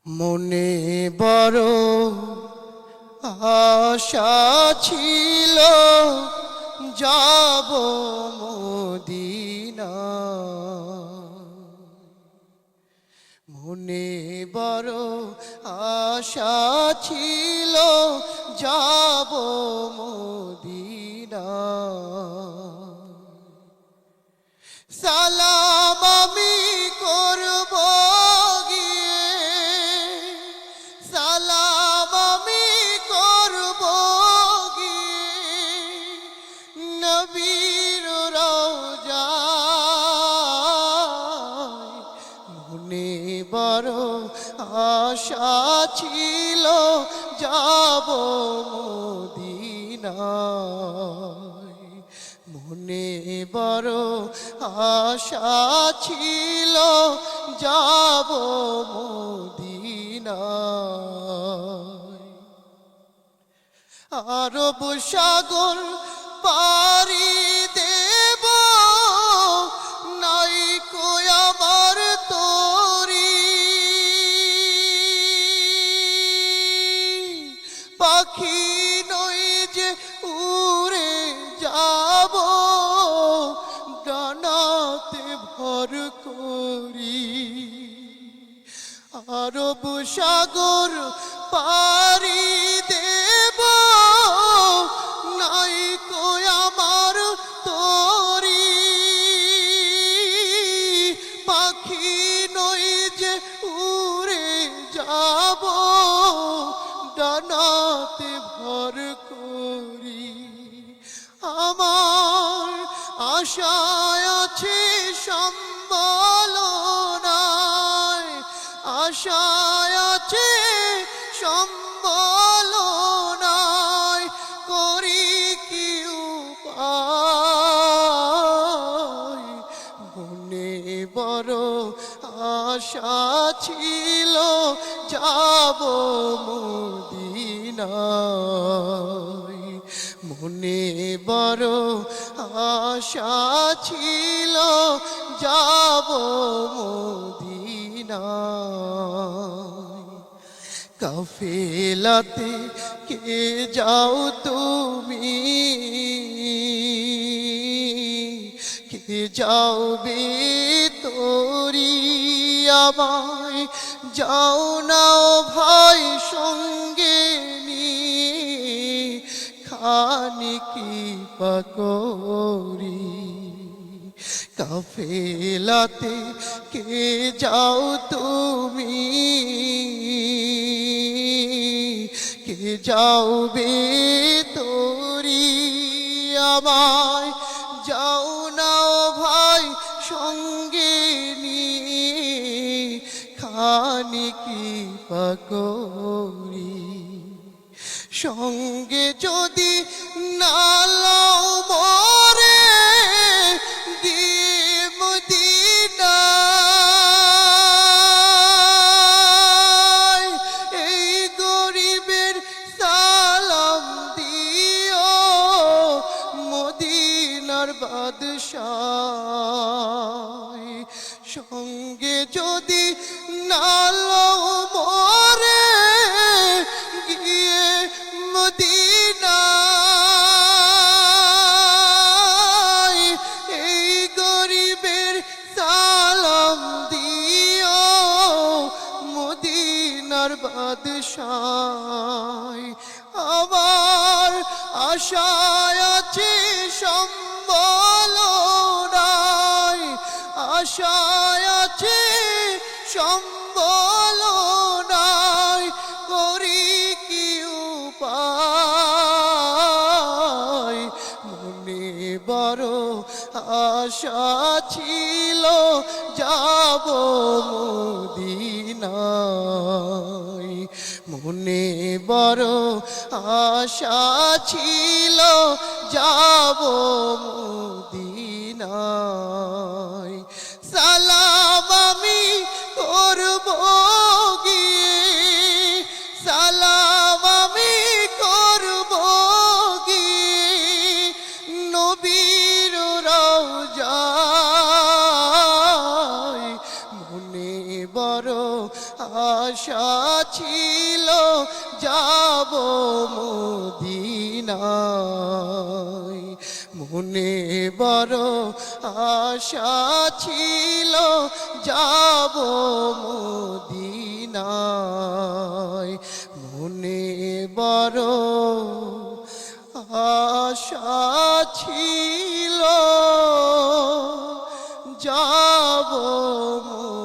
মনে বড় আশা ছিল যাব মদিনা। মনে বড় আশা ছিল যাব মদিনা। সালাম আমি করব গিয়ে, সালাম আমি করব গিয়ে নবীর রওজায়। মনে বড় আশা ছিল যাব মদিনায়। মনে বড় আশা ছিল যাব মদিনায়। আরব সাগর পাড়ি দেব, নাই কো আমার তরি। পাখি নই যে উড়ে যাব, ডানাতে ভর করি। আরব সাগর পাড়ি দেব, নাই কো আমার তরি। পাখি নই যে উড়ে যাব, ডানাতে ভর করি। আমার আশায় আছে সম্বল নাই, আশায় আছে সম্বল নাই। করি কি উপায়? মনে বড় আশা ছিল যাব মদিনায়। মনে বড় আশা ছিল যাব মদিনায়। কাফেলাতে কে যাও তুমি, কে যাওবে তোরি। আমায় যাও না ভাই সঙ্গে নিয়ে, খানি কি পাকরি। কাফেলাতে কে যাও তুমি, কে যাওবে তোরি। আমায় যাও না ভাই সঙ্গে নিয়ে, খানি কি পাকরি। সঙ্গে যদি না লও মরে, দিয়ে মদিনায়। এই গরিবের সালাম দিও, মদিনার বাদশাহ। সঙ্গে যদি না লও মরে, গিয়ে মদিনায়। এই গরিবের সালাম দিও, মদিনার বাদশাহ। আমার আশায় আছে সম্বল নাই, আশায় আছে সম্বল নাই। করি কি উপায়? মনে বড় আশা ছিল যাব মদিনায়। মনে বড় আশা ছিল যাব মদিনায়। সালাম আমি করব গিয়ে, সালাম আমি করব গিয়ে নবীর রওজায়। মনে বড় আশা ছিল যাব মদিনায়, মনে বড় আশা ছিল যাব মদিনায়, মনে বড় আশা ছিল যাব মদিনায়।